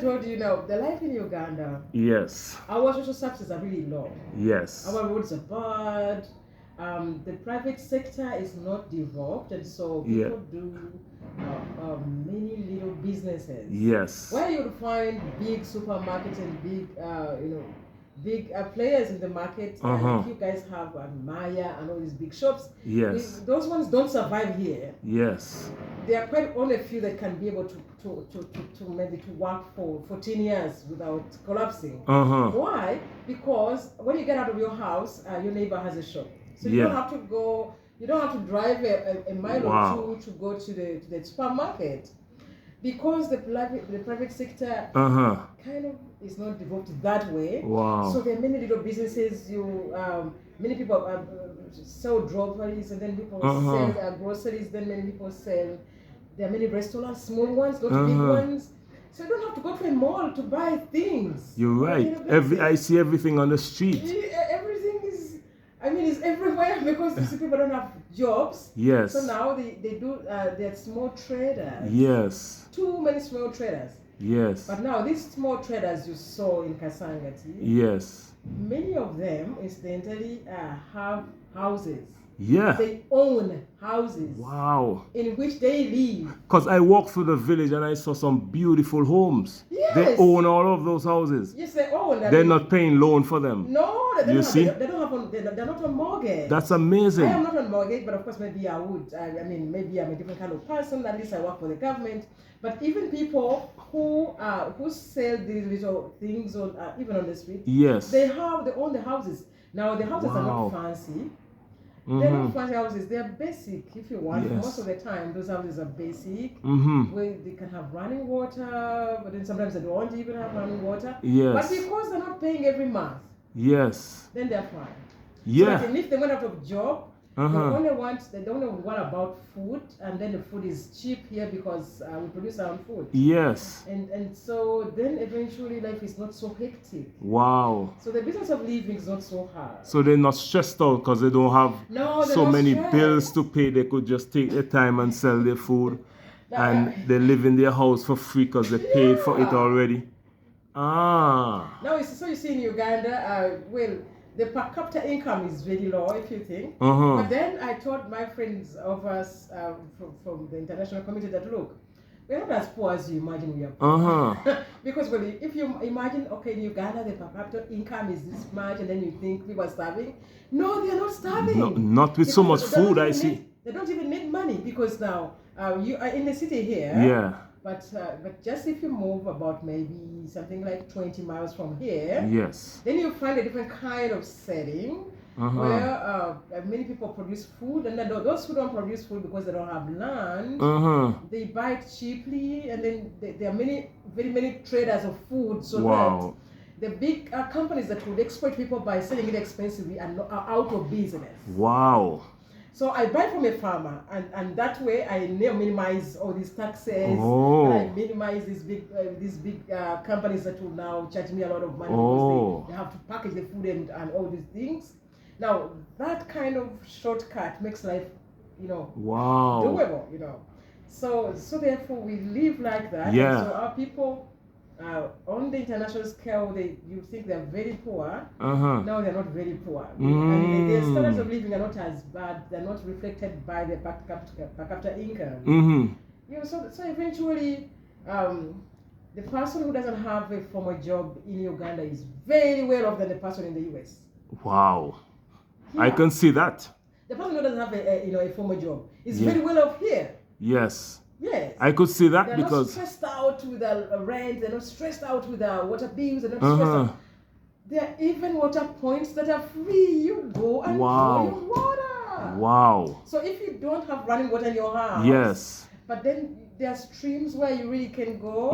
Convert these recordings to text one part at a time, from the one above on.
told you, the life in Uganda, Yes. our social services are really low. Yes. Our roads are bad. The private sector is not developed, and so people do many little businesses. Yes. Where you would find big supermarkets and big, big players in the market. Like you guys have Maya and all these big shops. Yes. Those ones don't survive here. Yes. There are quite only a few that can be able to maybe to work for 14 years without collapsing. Why? Because when you get out of your house, your neighbor has a shop. So you don't have to go, you don't have to drive a mile or two to go to the supermarket. Because the private sector kind of is not developed that way. So there are many little businesses. Many people sell droperies, and then people sell groceries. Then many people sell. There are many restaurants, small ones, not big ones. So you don't have to go to a mall to buy things. You're right. I see everything on the street. Everything is, it's everywhere because these people don't have jobs. Yes. So now they're small traders. Yes. Too many small traders. Yes. But now these small traders you saw in Kasangati. Yes. Many of them incidentally have houses. Yeah. They own houses. Wow. In which they live. Because I walked through the village and I saw some beautiful homes. Yes. They own all of those houses. Yes, they own. They're not paying loan for them. No, they're not on mortgage. That's amazing. I am not on mortgage, but of course maybe I would. Maybe I'm a different kind of person. At least I work for the government. But even people who sell these little things even on the street. Yes. They own the houses. Now the houses are not fancy. They're not fancy houses. They are basic. If you want, most of the time those houses are basic. Where they can have running water, but then sometimes they don't even have running water. Yes. But because they're not paying every month. Yes. Then they're fine. Yeah. So if they went out of job, they only want about food, and then the food is cheap here because we produce our own food. Yes. And so then eventually life is not so hectic. Wow. So the business of living is not so hard. So they're not stressed out because they don't have so many bills to pay. They could just take their time and sell their food, and they live in their house for free because they paid for it already. Now you see in Uganda, the per capita income is very low, if you think. But then I told my friends of us from the international community that, look, we're not as poor as you imagine we are poor. Because if you imagine, okay, in Uganda, the per capita income is this much, and then you think people are starving. No, they're not starving. No, not with so much food, I see. They don't even need money because now you are in the city here. Yeah. But just if you move about maybe something like 20 miles from here, yes, then you find a different kind of setting where many people produce food, and then those who don't produce food because they don't have land, they buy it cheaply, and then there are very many traders of food, so that the big companies that would exploit people by selling it expensively are out of business. Wow. So I buy from a farmer, and that way I minimize all these taxes. I minimize these big companies that will now charge me a lot of money because they have to package the food and all these things. Now that kind of shortcut makes life, doable. So therefore we live like that. Yeah. And so our people. On the international scale, you think they're very poor. No, they're not very poor. And their standards of living are not as bad. They're not reflected by the per capita income. So eventually, the person who doesn't have a formal job in Uganda is very well off than the person in the US. Wow, I can see that. The person who doesn't have a formal job is very well off here. Yes. Yes. I could see that they're because not stressed out with the rent, they're not stressed out with the water bills, they're not stressed out. There are even water points that are free. You go and draw your water. Wow. So if you don't have running water in your house, yes. But then there are streams where you really can go.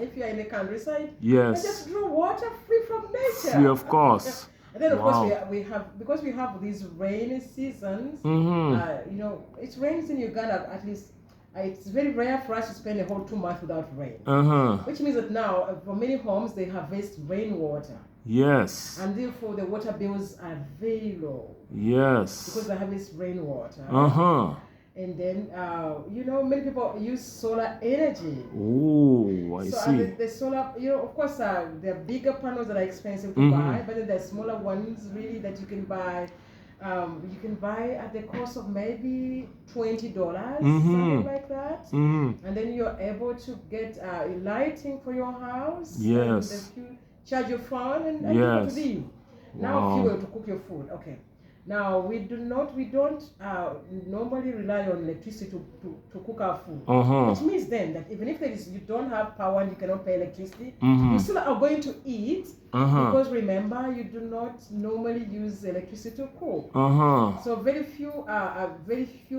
If you're in the countryside, yes. and just draw water free from nature. Free, of course. And then of course we have these rainy seasons. It rains in Uganda at least. It's very rare for us to spend a whole 2 months without rain. Which means that now, for many homes, they harvest rainwater. Yes. And therefore, the water bills are very low. Yes. Because they harvest rainwater. And then, many people use solar energy. Oh, I see. The solar, of course, there are bigger panels that are expensive to buy, but then there are smaller ones really that you can buy. You can buy at the cost of maybe $20, something like that. And then you're able to get lighting for your house. Yes. And you charge your phone and able to live. Now, fuel to cook your food. Okay. Now we don't normally rely on electricity to cook our food. Which means then that even if you don't have power and you cannot pay electricity, you still are going to eat because remember you do not normally use electricity to cook. So very few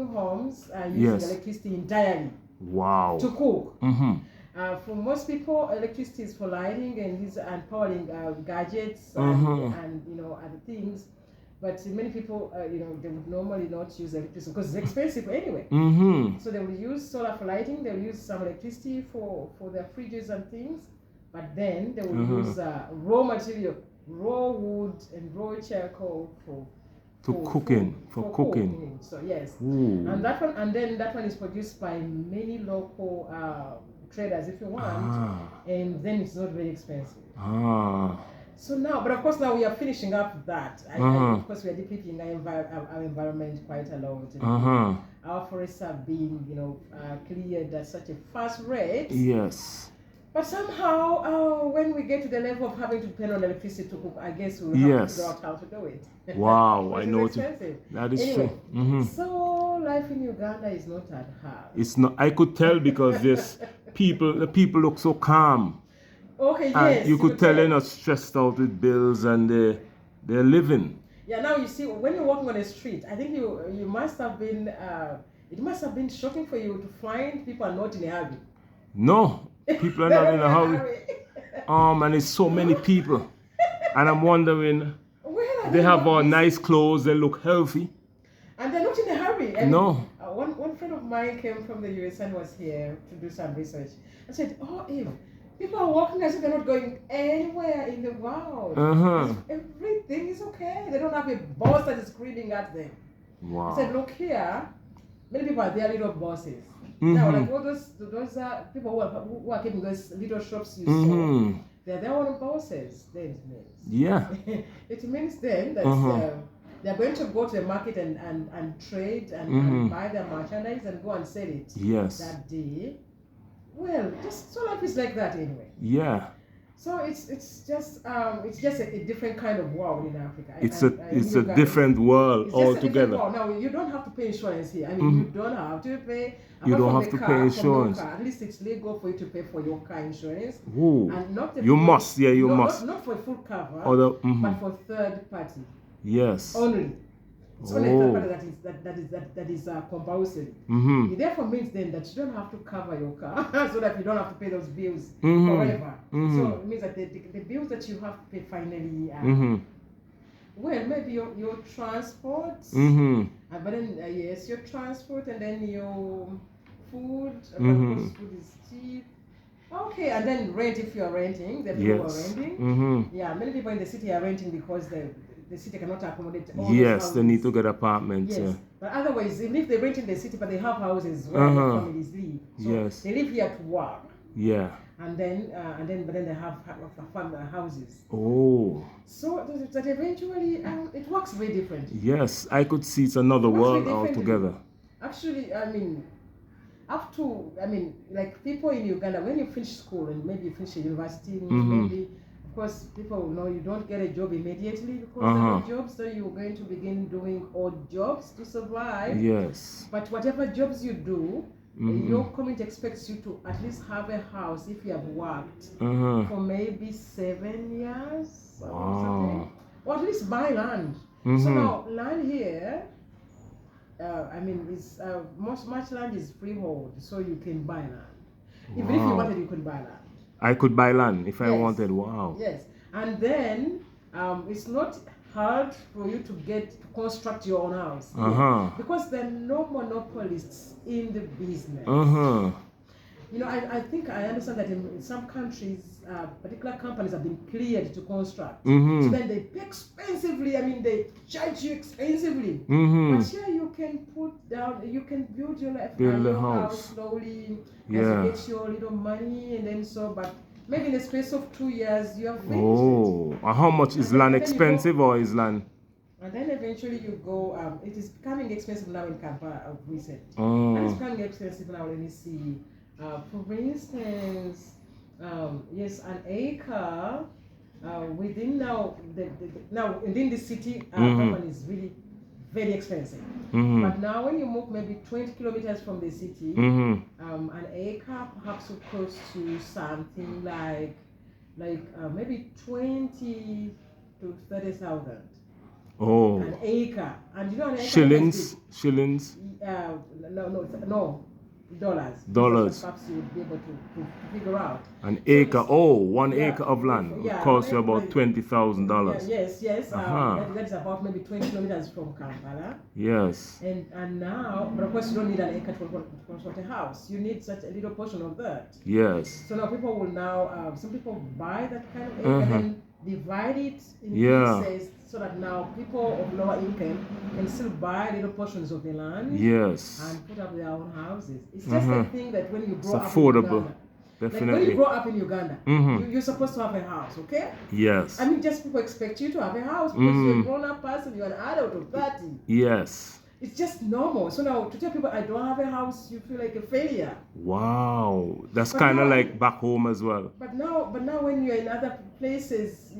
homes are using electricity entirely. Wow. To cook. For most people, electricity is for lighting and powering gadgets and other things. But many people, they would normally not use electricity because it's expensive anyway. So they will use solar for lighting. They will use some electricity for their fridges and things. But then they will use raw material, raw wood and raw charcoal for cooking. So yes, and that one is produced by many local traders if you want, and then it's not very expensive. So now, but of course now we are finishing up that. Of course we are depleting our environment quite a lot. Our forests are being, cleared at such a fast rate. Yes. But somehow, when we get to the level of having to depend on electricity to cook, I guess we'll have to figure out how to do it. Wow, I know expensive. That is true. So life in Uganda is not that hard. It's not. I could tell because the people look so calm. Okay, and yes. You could tell they're not stressed out with bills and they're living. Yeah, now you see, when you're walking on the street, I think you must have been, it must have been shocking for you to find people are not in a hurry. No, people are not in a hurry. And it's so many people. And I'm wondering, they have all nice clothes, they look healthy. And they're not in a hurry. No. One friend of mine came from the US and was here to do some research. I said, Eve, people are walking as if they're not going anywhere in the world. Everything is okay. They don't have a boss that is screaming at them. Wow. I said, look here, many people are their little bosses. Now, like all those people who are keeping those little shops you saw, they're their own bosses. Then it means. Yeah. It means then that they're going to go to the market and trade and buy their merchandise and go and sell it. Yes. That day. Well, so life is like that anyway. Yeah. So it's just a different kind of world in Africa. It's a different world altogether. Now you don't have to pay insurance here. I mean, you don't have to pay. You don't have to pay insurance. At least it's legal for you to pay for your car insurance. Ooh. And not you must. Yeah, you must. Not for full cover, but for third party. Yes. Only. It's only a third party that is compulsory. It therefore means then that you don't have to cover your car so that you don't have to pay those bills forever. So it means that the bills that you have to pay finally well, maybe your transport, but then yes, your transport and then your food, because food is cheap. Okay, and then rent if you are renting. The people are renting. Yeah, many people in the city are renting because the city cannot accommodate all those houses. They need to get apartments. Yes, but otherwise, even if they rent in the city, but they have houses where their families live. So they live here to work. Yeah. But then they have houses. Oh. So that eventually it works very differently. Yes, I could see it's another world altogether. Actually, like people in Uganda, when you finish school and maybe you finish a university, maybe. Of course, people know you don't get a job immediately because there are jobs, so you're going to begin doing odd jobs to survive. Yes. But whatever jobs you do, your community expects you to at least have a house if you have worked for maybe 7 years or something. Or at least buy land. So now, land here, much land is freehold, so you can buy land. Even if you wanted, you could buy land. I could buy land if I wanted. Wow. Yes, and then it's not hard for you to construct your own house because there are no monopolists in the business. I think I understand that in some countries, particular companies have been cleared to construct. Mm-hmm. So then they pay expensively. I mean, they charge you expensively. Mm-hmm. But here you can put down, you can build your life, Build your a house house. slowly as Yeah. you get your little money, and then but maybe in the space of 2 years you have finished Oh, and how much is land expensive or is land? And then eventually you go, it is becoming expensive now in Kampala of recent. Oh. And it's becoming expensive now, let me see. For instance, yes, an acre within now, now within the city, property is really very expensive. But now when you move maybe 20 kilometers from the city, an acre perhaps will cost you something like maybe 20 to 30,000. Oh. An acre. And you know an acre shillings? No. Dollars. Dollars. Perhaps you would be able to figure out. An acre. One acre of land would cost you about $20,000. Yes. That is about maybe 20 kilometers from Kampala. Yes. And now, but of course, you don't need an acre to construct a house. You need such a little portion of that. Yes. So now people will some people buy that kind of acre and then divide it in pieces so that now people of lower income can still buy little portions of the land. Yes. And put up their own houses. It's just a thing that when you grow up affordable. in Uganda, Definitely. like when you grow up in Uganda, you're supposed to have a house, okay? Yes. I mean, just people expect you to have a house because you're a grown-up person, you're an adult of 30. Yes. It's just normal. So now to tell people I don't have a house, you feel like a failure. Wow. That's kind of like back home as well. But now when you're in other places,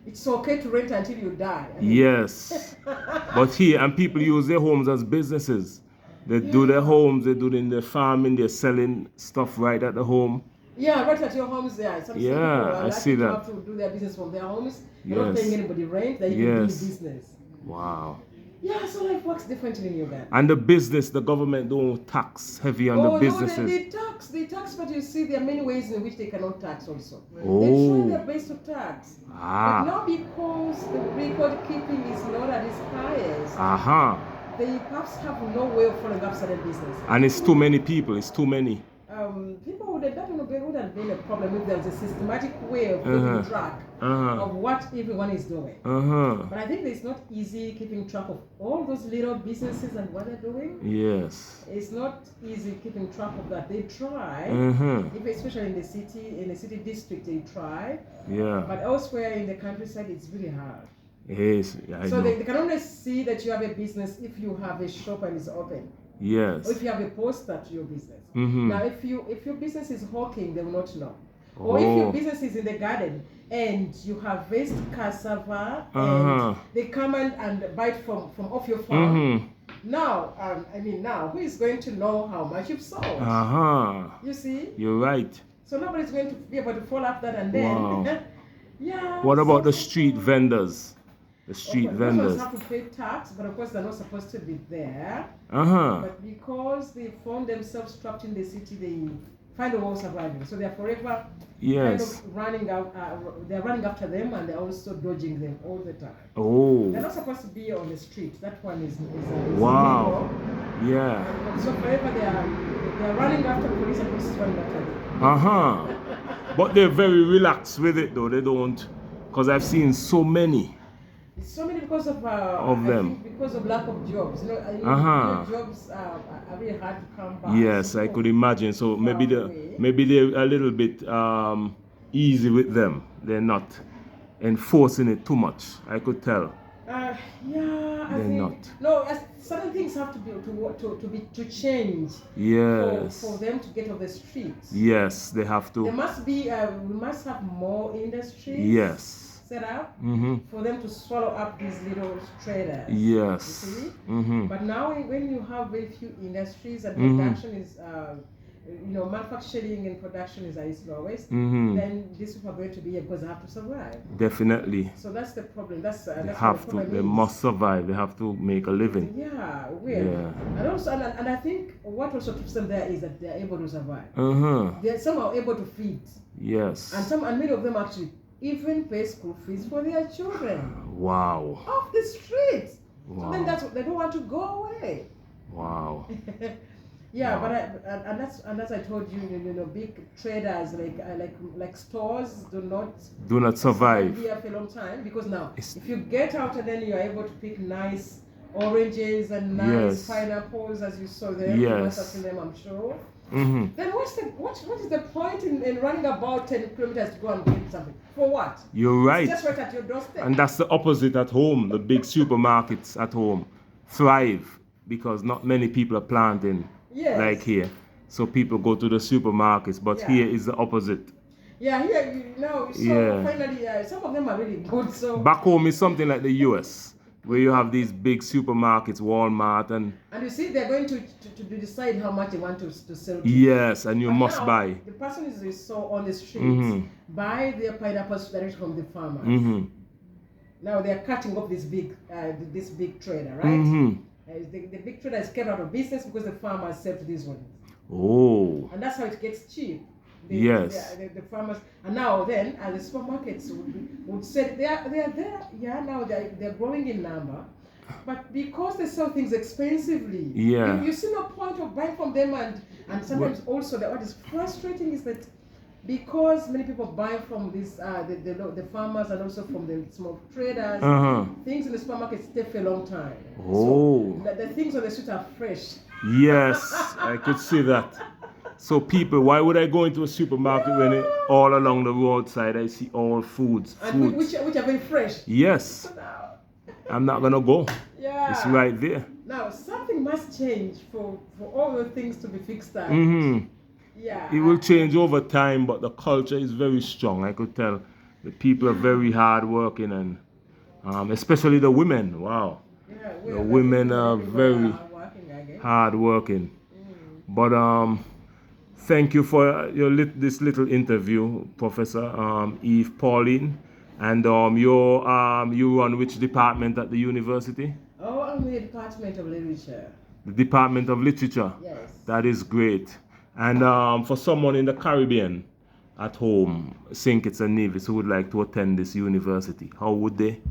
it's okay to rent until you die. I mean, yes. But here, and people use their homes as businesses. They do their homes, they do in their farming, they're selling stuff right at the home. Yeah, right at your homes there. Some people I see that. Have to do their business from their homes. They're not paying anybody rent, they're even doing business. Wow. Yeah, so life works differently in Uganda. And the government don't tax heavy on the businesses. No, they tax, but you see there are many ways in which they cannot tax also. They try their best to tax. But now because the record keeping is not at its highest, they perhaps have no way of following up certain businesses. And it's too many people, People would have been a problem if there was a systematic way of keeping track of what everyone is doing. But I think it's not easy keeping track of all those little businesses and what they're doing. Yes. It's not easy keeping track of that. They try, especially in the city district, they try. Yeah. But elsewhere in the countryside, it's really hard. Yes, so they can only see that you have a business if you have a shop and it's open. Yes. Or if you have a poster to your business. Now, if your business is hawking, they will not know. Or if your business is in the garden and you harvest cassava and they come and bite from off your farm. Now, now, who is going to know how much you've sold? You see? You're right. So nobody's going to be able to follow up that and then. What about the street vendors? The street vendors have to pay tax, but of course they're not supposed to be there. But because they found themselves trapped in the city, they find a way of surviving. So they're forever kind of running out. They're running after them, and they're also dodging them all the time. They're not supposed to be on the street. That one is wow. Illegal. So forever they're running after police, and police is running after them. But they're very relaxed with it, though. They don't, because I've seen so many. It's so many because of them. Because of lack of jobs. Jobs are really hard to come by. Yes, I could imagine. So maybe they're a little bit easy with them. They're not enforcing it too much. I could tell. I think no. Certain things have to change. Yes. For them to get off the streets. Yes, they have to. There must be. We must have more industries. Yes. Set up for them to swallow up these little traders. Yes. You see? But now when you have very few industries and production is manufacturing and production is at its lowest, then these people are going to be here because they have to survive. Definitely. So that's the problem. They must survive. They have to make a living. Yeah, and also and I think what also keeps them there is that they are able to survive. Some are able to feed. Yes. And many of them actually even pay school fees for their children. Wow. Off the streets. Wow. So then they don't want to go away. Wow. Yeah, Wow. but and that's I told you, big traders like stores Do not survive. here for a long time because now It's- if you get out and then you are able to pick nice oranges and nice Yes. pineapples as you saw them, you must have Yes. seen them, I'm sure. Mm-hmm. Then what is the point in running about 10 kilometers to go and get something? For what? You're right. It's just right at your doorstep. And that's the opposite at home. The big supermarkets at home thrive because not many people are planting Yes. like here. So people go to the supermarkets, but Yeah. here is the opposite. Yeah, here so finally some of them are really good. So Back home is something like the US, where you have these big supermarkets, Walmart, and you see they're going to decide how much they want to sell to. yes, and you But must now, buy. The person is so on the streets buy their pineapples directly from the farmers. Now they are cutting off this big trader, right? The big trader is kept out of business because the farmers sell to these ones. Oh. And that's how it gets cheap. Yes. The farmers, and now then the supermarkets would say they are there. Yeah, now they're growing in number, but because they sell things expensively, Yeah. you see no point of buying from them. And sometimes also what is frustrating is that because many people buy from these the farmers and also from the small traders, things in the supermarket stay for a long time. Oh. So the things on the street are fresh. Yes, I could see that. So people, why would I go into a supermarket when all along the roadside I see all foods? And which are very fresh. Yes. I'm not gonna go. Yeah. It's right there. Now something must change for all the things to be fixed up. Yeah. It will change over time, but the culture is very strong. I could tell the people are very hard working, and especially the women. Wow. Yeah, The women are very hard working. But thank you for this little interview, Professor Eve Pauline. And you run which department at the university? Oh, I'm in the Department of Literature. The Department of Literature? Yes. That is great. And for someone in the Caribbean at home, St. Kitts and Nevis, who would like to attend this university, how would they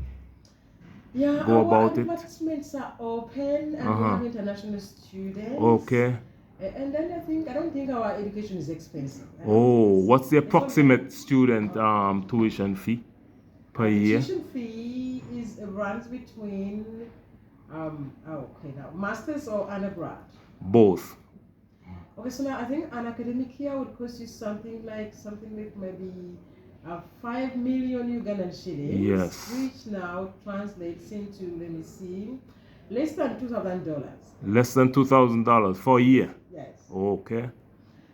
go about it? Our advertisements are open and we have international students. Okay. And then I don't think our education is expensive. Oh, what's the approximate student tuition fee per year? Tuition fee runs between masters or undergrad. Both. Okay, so now I think an academic year would cost you something like maybe 5 million Ugandan shillings. Yes. Which now translates into, let me see, less than $2,000. Less than $2,000 for a year? Yes. Okay.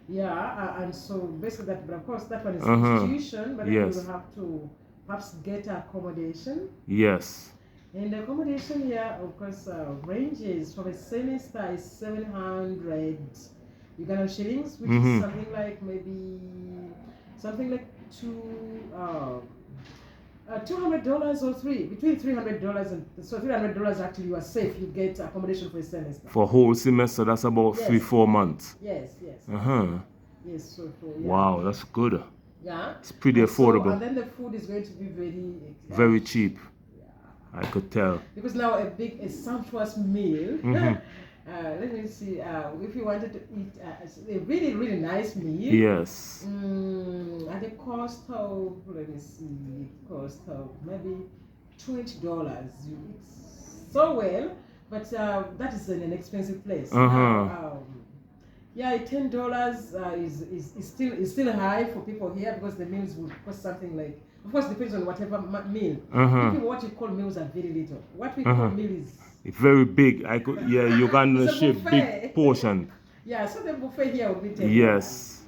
Yeah, and so basically that, but of course that one is institution, but then you will have to perhaps get accommodation. Yes. And the accommodation here, of course, ranges from a semester is 700 Ugandan shillings, which is something like $200 or between $300 and so $300 actually you are safe. You get accommodation for a semester. For a whole semester, that's about 3-4 months. Yes. Yes, so wow, that's good. Yeah. It's pretty affordable. And then the food is going to be very cheap. I could tell. Because now a sumptuous meal. Let me see. If you wanted to eat a really, really nice meal. Yes. At the cost of, maybe $20. You eat so well, but that is in an expensive place. Yeah, $10 is still high for people here because the meals would cost something like. Of course, it depends on whatever meal. People, what you call meals are very little. What we call meal is. It's very big. Uganda shape big portion. Yeah, so the buffet here will be $10. Yes.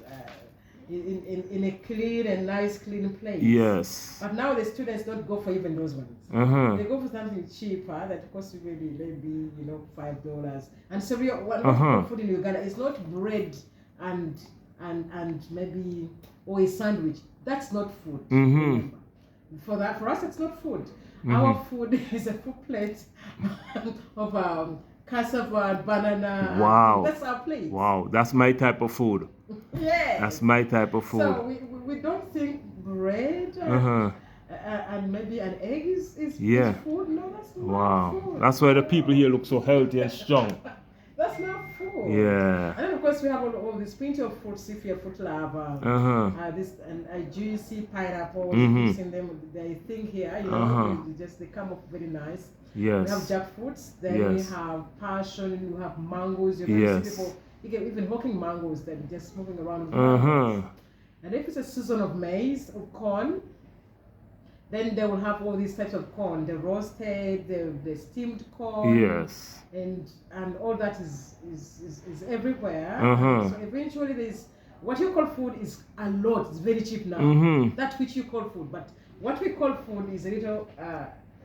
In a clean and nice, clean place. Yes. But now the students don't go for even those ones. They go for something cheaper that costs you maybe $5. And so what food in Uganda is not bread and maybe a sandwich. That's not food. For us, it's not food. Our food is a full plate of cassava, banana. Wow. That's our plate. Wow, that's my type of food. Yeah. That's my type of food. So we don't think bread and maybe an egg is food. No, that's not food. That's why the people here look so healthy and strong. That's not food. Yeah. And then of course, we have all this plenty of fruits. If you're a fruit lover, this and juicy pineapples. You've seen them. They think here, you know, they come up very nice. Yes. We have jackfruits. Then we have passion. We have mangoes. You're going to see people. You get even hawking mangoes. Then just moving around with mangoes. And if it's a season of maize or corn, then they will have all these types of corn, the roasted, the steamed corn. Yes. And all that is everywhere. So eventually there's what you call food is a lot. It's very cheap now. That which you call food, but what we call food is a little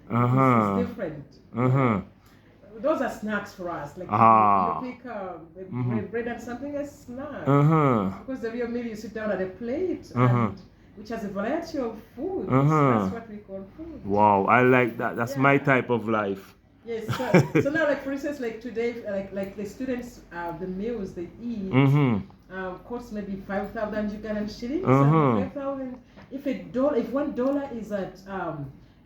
is different. Those are snacks for us. Like you pick bread and something as snack. Because the real meal, you sit down at a plate and which has a variety of food. That's what we call food. Wow, I like that. That's my type of life. Yes. So now, like for instance, like today, like the students, the meals they eat cost maybe 5,000 Ugandan shillings. 5,000. If $1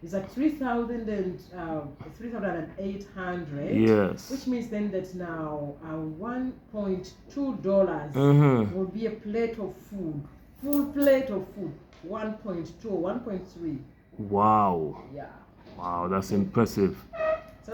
is at 3,800. Yes. Which means then that now $1.2 will be a plate of food. Full plate of food, 1.2, 1.3. Wow. Yeah. Wow, that's impressive. So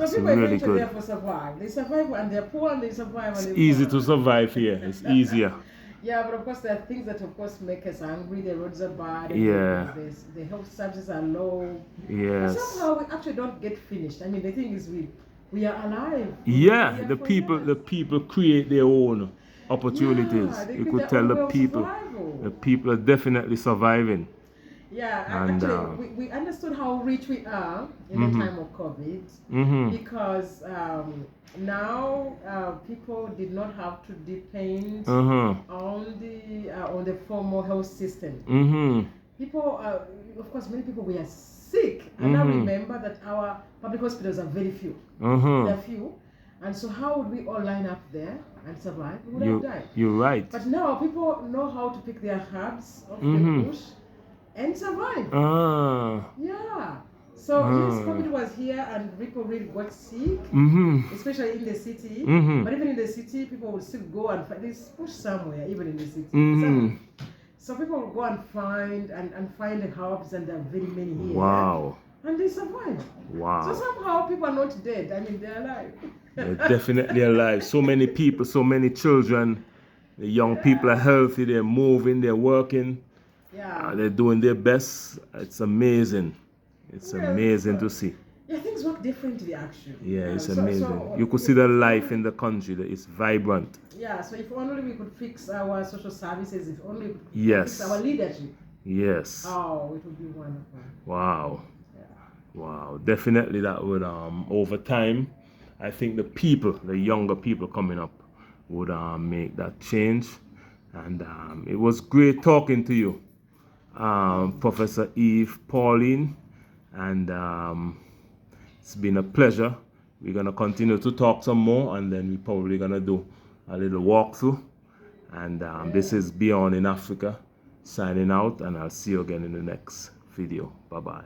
people really eventually therefore survive. They survive and they're poor and they survive. It's easy to survive here. It's easier. Yeah, but of course there are things that of course make us angry. The roads are bad. The health services are low. Yes. But somehow we actually don't get finished. I mean, the thing is we are alive. Yeah, the people create their own opportunities. You could tell the people are definitely surviving. Yeah, and actually, we understood how rich we are in the time of COVID because now people did not have to depend on the formal health system. People, of course, many people were sick, and I remember that our public hospitals are very few. They're few. And so how would we all line up there and survive? We would have died. You're right. But now people know how to pick their herbs off the bush and survive. Yeah. So yes, COVID was here and people really got sick, especially in the city. But even in the city, people would still go and find this push somewhere, even in the city. So people will go and find the herbs, and there are very many here. Wow. And they survive. Wow. So somehow people are not dead. I mean, they're alive. They're definitely alive. So many people, so many children. The young people are healthy. They're moving. They're working. Yeah. They're doing their best. It's amazing. It's amazing to see. Yeah, things work differently actually. Yeah, it's amazing. You could see the life in the country. That it's vibrant. Yeah, so if only we could fix our social services, if only we could fix our leadership. Yes. Oh, it would be wonderful. Wow. Wow, definitely that would over time, I think the younger people coming up would make that change. And it was great talking to you, Professor Eve Pauline, and it's been a pleasure. We're gonna continue to talk some more, and then we're probably gonna do a little walkthrough. And this is Bjorn in Africa signing out, and I'll see you again in the next video. Bye bye.